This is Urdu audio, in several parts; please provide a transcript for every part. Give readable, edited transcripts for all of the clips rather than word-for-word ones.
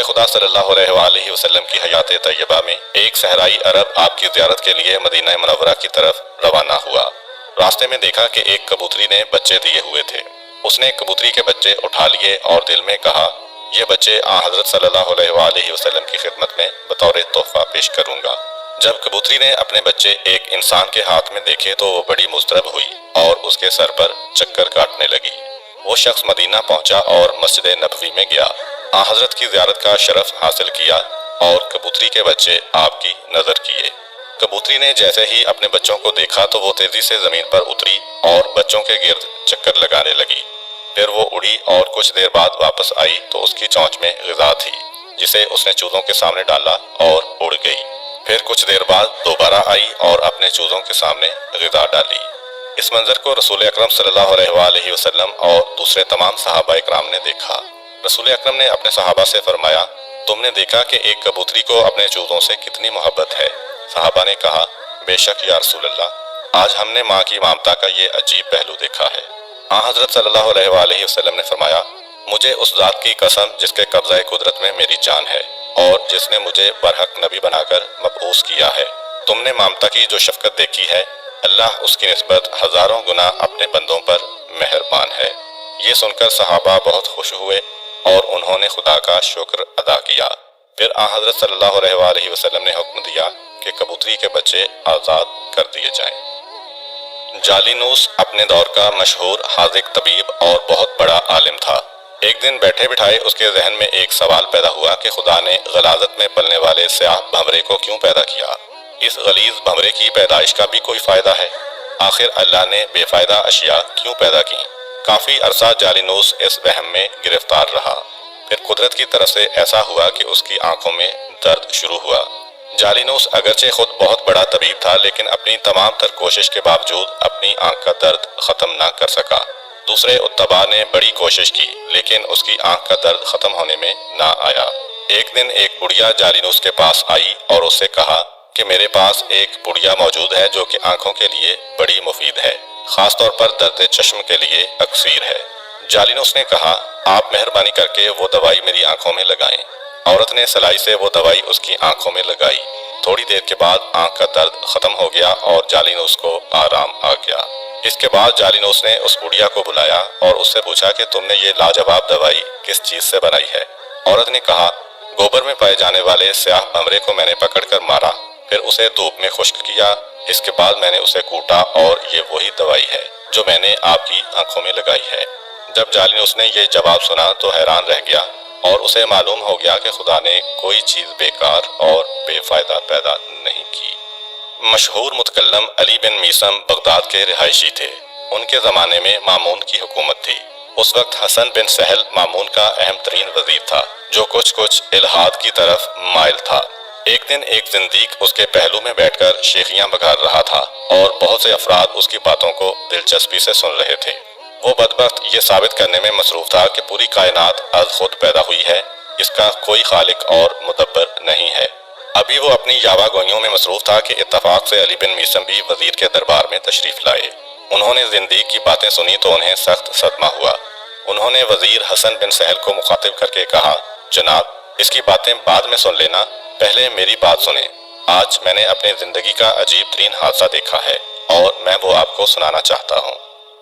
رسول خدا صلی اللہ علیہ وآلہ وسلم کی حیات طیبہ میں ایک صحرائی عرب آپ کی زیارت کے لیے مدینہ منورہ کی طرف روانہ ہوا۔ راستے میں دیکھا کہ ایک کبوتری نے بچے دیے ہوئے تھے۔ اس نے کبوتری کے بچے اٹھا لیے اور دل میں کہا، یہ بچے حضرت صلی اللہ علیہ وآلہ وسلم کی خدمت میں بطور تحفہ پیش کروں گا۔ جب کبوتری نے اپنے بچے ایک انسان کے ہاتھ میں دیکھے تو وہ بڑی مضطرب ہوئی اور اس کے سر پر چکر کاٹنے لگی۔ وہ شخص مدینہ پہنچا اور مسجد نبوی میں گیا، حضرت کی زیارت کا شرف حاصل کیا اور کبوتری کے بچے آپ کی نظر کیے۔ کبوتری نے جیسے ہی اپنے بچوں کو دیکھا تو وہ تیزی سے زمین پر اتری اور بچوں کے گرد چکر لگانے لگی۔ پھر وہ اڑی اور کچھ دیر بعد واپس آئی تو اس کی چونچ میں غذا تھی، جسے اس نے چوزوں کے سامنے ڈالا اور اڑ گئی۔ پھر کچھ دیر بعد دوبارہ آئی اور اپنے چوزوں کے سامنے غذا ڈالی۔ اس منظر کو رسول اکرم صلی اللہ علیہ وآلہ وسلم اور دوسرے تمام صحابہ اکرام نے دیکھا۔ رسول اکرم نے اپنے صحابہ سے فرمایا، تم نے دیکھا کہ ایک کبوتری کو اپنے چوزوں سے کتنی محبت ہے؟ صحابہ نے کہا، بے شک یا رسول اللہ، آج ہم نے ماں کی ممتا کا یہ عجیب پہلو دیکھا ہے۔ حضرت صلی اللہ علیہ وآلہ وسلم نے فرمایا، مجھے اس ذات کی قسم جس کے قبضہ قدرت میں میری جان ہے اور جس نے مجھے برحق نبی بنا کر مبعوث کیا ہے، تم نے ممتا کی جو شفقت دیکھی ہے، اللہ اس کی نسبت ہزاروں گنا اپنے بندوں پر مہربان ہے۔ یہ سن کر صحابہ بہت خوش ہوئے اور انہوں نے خدا کا شکر ادا کیا۔ پھر حضرت صلی اللہ علیہ وآلہ وسلم نے حکم دیا کہ کبوتری کے بچے آزاد کر دیے جائیں۔ جالینوس اپنے دور کا مشہور حاذق طبیب اور بہت بڑا عالم تھا۔ ایک دن بیٹھے بٹھائے اس کے ذہن میں ایک سوال پیدا ہوا کہ خدا نے غلاظت میں پلنے والے سیاہ بھنورے کو کیوں پیدا کیا؟ اس غلیظ بھنورے کی پیدائش کا بھی کوئی فائدہ ہے؟ آخر اللہ نے بے فائدہ اشیاء کیوں پیدا کی؟ کافی عرصہ جالینوس اس وہم میں گرفتار رہا۔ پھر قدرت کی طرف سے ایسا ہوا کہ اس کی آنکھوں میں درد شروع ہوا۔ جالینوس اگرچہ خود بہت بڑا طبیب تھا لیکن اپنی تمام تر کوشش کے باوجود اپنی آنکھ کا درد ختم نہ کر سکا۔ دوسرے اتباع نے بڑی کوشش کی لیکن اس کی آنکھ کا درد ختم ہونے میں نہ آیا۔ ایک دن ایک بڑھیا جالینوس کے پاس آئی اور اس سے کہا کہ میرے پاس ایک پڑیا موجود ہے جو کہ آنکھوں کے لیے بڑی مفید ہے، خاص طور پر درد چشم کے لیے اکسیر ہے۔ جالینوس نے کہا، آپ مہربانی کر کے وہ دوائی میری آنکھوں میں لگائیں۔ عورت نے سلائی سے وہ دوائی اس کی آنکھوں میں لگائی۔ تھوڑی دیر کے بعد آنکھ کا درد ختم ہو گیا اور جالینوس کو آرام آ گیا۔ اس کے بعد جالینوس نے اس بڑھیا کو بلایا اور اس سے پوچھا کہ تم نے یہ لاجواب دوائی کس چیز سے بنائی ہے؟ عورت نے کہا، گوبر میں پائے جانے والے سیاہ بھنورے کو میں نے پکڑ کر مارا، پھر اسے دھوپ میں خشک کیا، اس کے بعد میں نے اسے کوٹا اور یہ وہی دوائی ہے جو میں نے آپ کی آنکھوں میں لگائی ہے۔ جب جالینوس نے یہ جواب سنا تو حیران رہ گیا اور اسے معلوم ہو گیا کہ خدا نے کوئی چیز بیکار اور بے فائدہ پیدا نہیں کی۔ مشہور متکلم علی بن میثم بغداد کے رہائشی تھے۔ ان کے زمانے میں مامون کی حکومت تھی۔ اس وقت حسن بن سہل مامون کا اہم ترین وزیر تھا جو کچھ الحاد کی طرف مائل تھا۔ ایک دن ایک زندیق اس کے پہلو میں بیٹھ کر شیخیاں بگار رہا تھا اور بہت سے افراد اس کی باتوں کو دلچسپی سے سن رہے تھے۔ وہ بدبخت یہ ثابت کرنے میں مصروف تھا کہ پوری کائنات از خود پیدا ہوئی ہے، اس کا کوئی خالق اور مدبر نہیں ہے۔ ابھی وہ اپنی یاوہ گوئیوں میں مصروف تھا کہ اتفاق سے علی بن میثم بھی وزیر کے دربار میں تشریف لائے۔ انہوں نے زندیق کی باتیں سنی تو انہیں سخت صدمہ ہوا۔ انہوں نے وزیر حسن بن سہل کو مخاطب کر کے کہا، جناب، اس کی باتیں بعد میں سن لینا، پہلے میری بات سنیں۔ آج میں نے اپنی زندگی کا عجیب ترین حادثہ دیکھا ہے اور میں وہ آپ کو سنانا چاہتا ہوں۔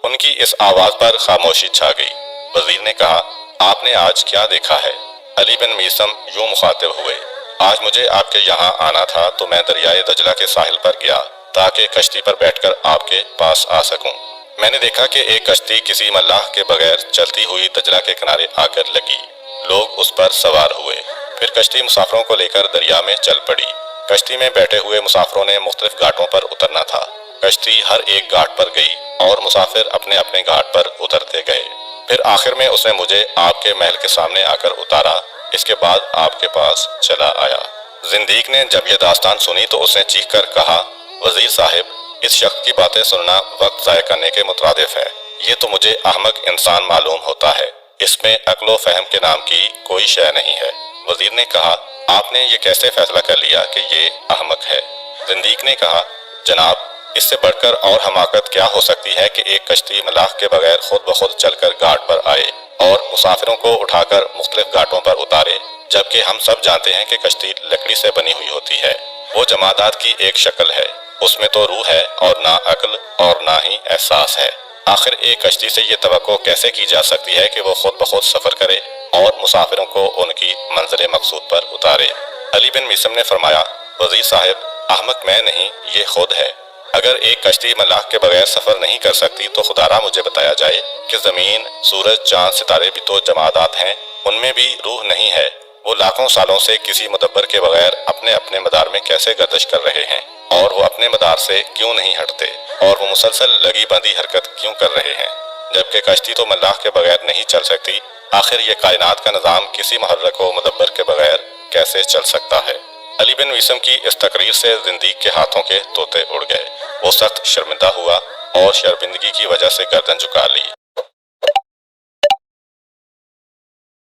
ان کی اس آواز پر خاموشی چھا گئی۔ وزیر نے کہا، آپ نے آج کیا دیکھا ہے؟ علی بن میثم یوں مخاطب ہوئے، آج مجھے آپ کے یہاں آنا تھا تو میں دریائے دجلہ کے ساحل پر گیا تاکہ کشتی پر بیٹھ کر آپ کے پاس آ سکوں۔ میں نے دیکھا کہ ایک کشتی کسی ملاح کے بغیر چلتی ہوئی دجلہ کے کنارے آ کر لگی۔ لوگ اس پر سوار ہوئے۔ پھر کشتی مسافروں کو لے کر دریا میں چل پڑی۔ کشتی میں بیٹھے ہوئے مسافروں نے مختلف گھاٹوں پر اترنا تھا۔ کشتی ہر ایک گھاٹ پر گئی اور مسافر اپنے اپنے گھاٹ پر اترتے گئے۔ پھر آخر میں اس نے مجھے آپ کے محل کے سامنے آ کر اتارا، اس کے بعد آپ کے پاس چلا آیا۔ زندیق نے جب یہ داستان سنی تو اس نے چیخ کر کہا، وزیر صاحب، اس شخص کی باتیں سننا وقت ضائع کرنے کے مترادف ہے۔ یہ تو مجھے احمق انسان معلوم ہوتا ہے، اس میں عقل و فہم کے نام کی کوئی شے نہیں ہے۔ وزیر نے کہا، آپ نے یہ کیسے فیصلہ کر لیا کہ یہ احمق ہے؟ زندیق نے کہا، جناب، اس سے بڑھ کر اور حماقت کیا ہو سکتی ہے کہ ایک کشتی ملاح کے بغیر خود بخود چل کر گھاٹ پر آئے اور مسافروں کو اٹھا کر مختلف گھاٹوں پر اتارے، جبکہ ہم سب جانتے ہیں کہ کشتی لکڑی سے بنی ہوئی ہوتی ہے۔ وہ جمادات کی ایک شکل ہے، اس میں تو روح ہے اور نہ عقل اور نہ ہی احساس ہے۔ آخر ایک کشتی سے یہ توقع کیسے کی جا سکتی ہے کہ وہ خود بخود سفر کرے اور مسافروں کو ان کی منزل مقصود پر اتارے؟ علی بن میثم نے فرمایا، وزیر صاحب، احمق میں نہیں، یہ خود ہے۔ اگر ایک کشتی ملاح کے بغیر سفر نہیں کر سکتی تو خدا را مجھے بتایا جائے کہ زمین، سورج، چاند، ستارے بھی تو جمادات ہیں، ان میں بھی روح نہیں ہے۔ وہ لاکھوں سالوں سے کسی مدبر کے بغیر اپنے اپنے مدار میں کیسے گردش کر رہے ہیں، اور وہ اپنے مدار سے کیوں نہیں ہٹتے، اور وہ مسلسل لگی بندھی حرکت کیوں کر رہے ہیں، جبکہ کشتی تو ملاح کے بغیر نہیں چل سکتی؟ آخر یہ کائنات کا نظام کسی محرک و مدبر کے بغیر کیسے چل سکتا ہے؟ علی بن میثم کی اس تقریر سے زندیق کے ہاتھوں کے طوطے اڑ گئے۔ وہ سخت شرمندہ ہوا اور شرمندگی کی وجہ سے گردن جھکا لی۔